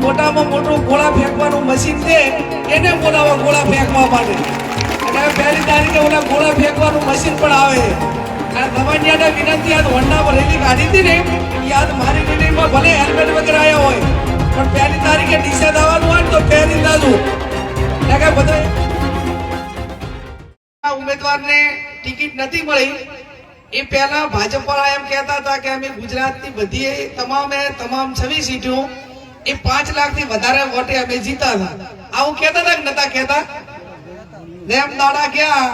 મોટામાં મોટું ગોળા ફેંકવાનું મશીન છે એને બોલાવો ગોળા ફેંકવા માટે. અને પહેલી તારીખે ઓલા ગોળા ફેંકવાનું મશીન પણ આવે. અને દમણિયાને વિનંતી આજ હોન્ડામાં રેલી કાઢી હતી ને યાદ મારી રેલીમાં ભલે હેલ્મેટ વગર આવ્યા હોય પણ પહેલી તારીખે ડીસા દાવાનું હોય તો પહેરી દાદું. એટલે બધા ઉમેદવારને ટિકિટ નથી મળી એ પહેલા ભાજપ વાળા એમ કહેતા હતા કે અમે ગુજરાતની બધી તમામ 26 સીટો એ 5 લાખથી વધારે વોટે અમે જીતા હતા. આવું કહેતા હતા કે નતા કહેતા? જેમ દાડા ગયા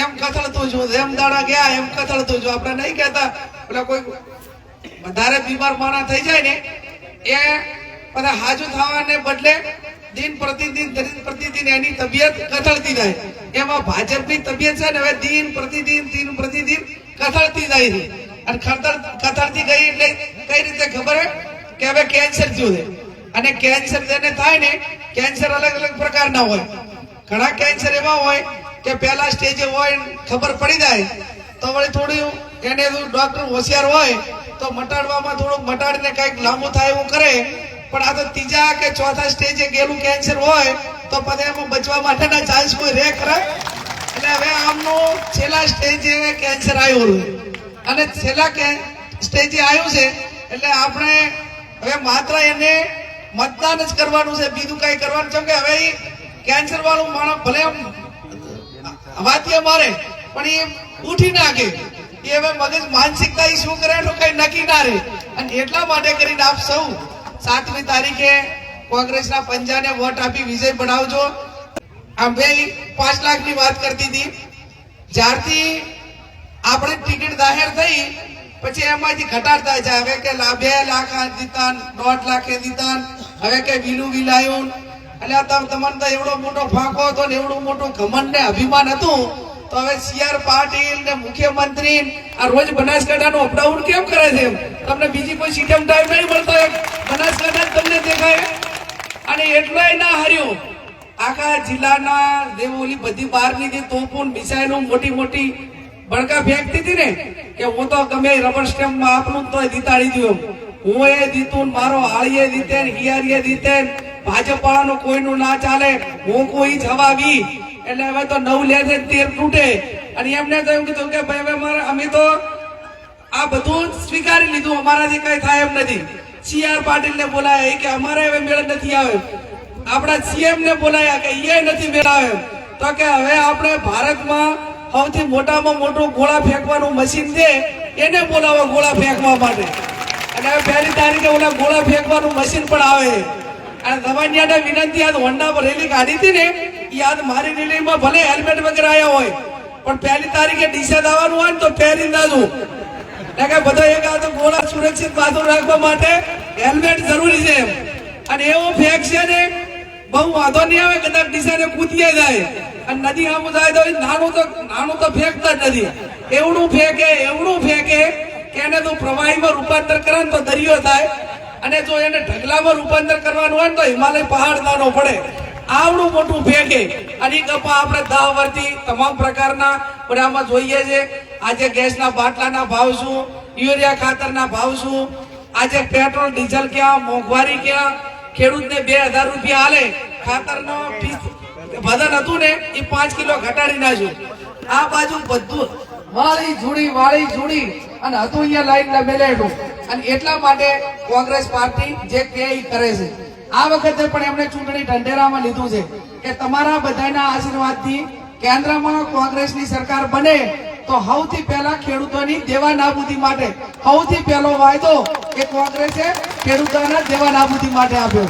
એમ કથળતું છું, જેમ દાડા ગયા એમ કથળતું છું. આપણે નહીં કહેતા પેલા કોઈ વધારે બીમાર માણસ થઈ જાય ને એ બધા હાજુ થવાને બદલે દિન પ્રતિદિન એની તબિયત કથળતી જાય. એમાં ભાજપની તબિયત છે ને હવે દિન પ્રતિદિન કથળતી જાય છે. અને કથળતી ગઈ એટલે કઈ રીતે ખબર હે કે હવે કેન્સર થયું છે. અને કેન્સર જેને થાય ને કેન્સર અલગ અલગ પ્રકારના હોય. ઘણા કેન્સર એવા હોય કે પહેલા સ્ટેજે હોય ખબર પડી જાય તો વળી થોડું એને ડોક્ટર હોશિયાર હોય તો મટાડવામાં થોડુંક મટાડીને કંઈક લાંબુ થાય એવું કરે. પણ આ તો ત્રીજા કે ચોથા સ્ટેજે ગયેલું કેન્સર હોય તો પછી એમાં બચવા માટેના ચાન્સ કોઈ રે ખરા? એટલે હવે આમનું છેલ્લા સ્ટેજે કેન્સર આવ્યું અને છેલ્લા સ્ટેજે આવ્યું છે એટલે આપણે હવે માત્ર એને મતદાન જ કરવાનું છે, બીજું કઈ કરવાનું છે. કે હવે કેન્સર વાળું માણસ ભલે વાત્ય મારે પણ એ ઉઠી નાખે. એ હવે મગજ માનસિકતા એ શું કરે એનું કઈ નક્કી ના રહે. અને એટલા માટે કરીને આપ સૌ 7મી તારીખે કોંગ્રેસના પંજાને વોટ આપી વિજય બનાવજો. આ બે 5 લાખની વાત કરતી હતી. જ્યારથી આપણે ટિકિટ જાહેર થઈ પછી એમાંથી ઘટાડતા જાય. હવે કે 2 લાખ દીધા, 1.5 લાખ દીધા, હવે કે વિલું વિલાયું. એટલે તમને તો એવડો મોટો ફાંકો હતો ને એવડું મોટું ઘમંડ ને અભિમાન હતું તો હવે CR પાટીલ ને મુખ્યમંત્રી આ રોજ બનાસકાંઠાનું અપડાઉન કેમ કરે છે? તમને બીજી કોઈ સીટમ ટાઈમ નહીં મળતો, બનાસકાંઠા તમને દેખાય. અને એટલોય ના હાર્યું આખા જિલ્લાના દેવોલી બધી બહારની જે તોપુન મિસાઇલો મોટી બળકા ફેંકતી હતી ને કે હું તો ગમે રબર સ્ટેમ્પમાં આપનું તો દીતાડી દઉં. હું એ દીતું, મારો હાળીએ દીતે, હિયારીએ દીતે, ભાજપ વાળાનું કોઈનું ના ચાલે, હું કોઈ જવાબી. એટલે હવે તો 9 લે છે 13 તૂટે. અને એમને તો એમ કીધું કે ભાઈ હવે અમે તો આ બધું સ્વીકારી લીધું, અમારાથી કઈ થાય એમ નથી. CR પાટીલ ને બોલાયા કે અમારે હવે મેળ નથી આવે. આપણા CM ને બોલાયા કે એ નથી મેળ આવે. તો કે હવે આપણે ભારતમાં સૌથી મોટામાં મોટું ગોળા ફેંકવાનું મશીન છે એને બોલાવો ગોળા ફેંકવા માટે. અને હવે પહેલી તારીખે ઓલા ગોળા ફેંકવાનું મશીન પણ આવે. અને દમણિયાને વિનંતી આજ હોન્ડામાં રેલી કાઢી હતી ને યાદ મારી રેલીમાં ભલે હેલ્મેટ વગર આવ્યા હોય પણ પહેલી તારીખે ડીસા દાવાનું હોય ને તો પહેરી દાદું. એટલે કે બધા એક આ તો ગોળા સુરક્ષિત માથું રાખવા માટે હેલ્મેટ જરૂરી છે. અને એવો ફેંક છે ને બહુ વાંધો નહીં આવે, કદાચ ડીસાને કૂદીએ જાય અને નદી આમ જાય તો નાનું તો ફેંકતા જ નથી. એવડું ફેંકે કે એને તું પ્રવાહીમાં રૂપાંતર કરે ને તો દરિયો થાય. અને જો એને ઢગલામાં રૂપાંતર કરવાનું હોય ને તો હિમાલય પહાડ નાનો પડે. આવડું મોટું ફેંકે. અને કપા આપણે 10 વર્ષથી તમામ પ્રકારના બધામાં જોઈએ છે. આજે ગેસના બાટલાના ભાવ શું, યુરિયા ખાતરના ભાવ શું, આજે પેટ્રોલ ડીઝલ ક્યાં, મોંઘવારી ક્યાં, ખેડૂતને 2000 રૂપિયા હાલે ખાતરનો વજન હતું ને એ 5 કિલો ઘટાડી નાખ્યું. આ બાજુ બધું વાળી જુડી અને હતું અહીંયા લાઈન મેલેલું. અને એટલા માટે કોંગ્રેસ પાર્ટી જે કે કરે છે. આ વખતે પણ એમણે ચૂંટણી ઢંઢેરામાં લીધું છે કે તમારા બધાના આશીર્વાદથી કેન્દ્રમાં કોંગ્રેસની સરકાર બને તો સૌથી પહેલા ખેડૂતોની દેવા નાબૂદી માટે સૌથી પહેલો વાયદો એ કોંગ્રેસે ખેડૂતોના દેવા નાબૂદી માટે આપ્યો.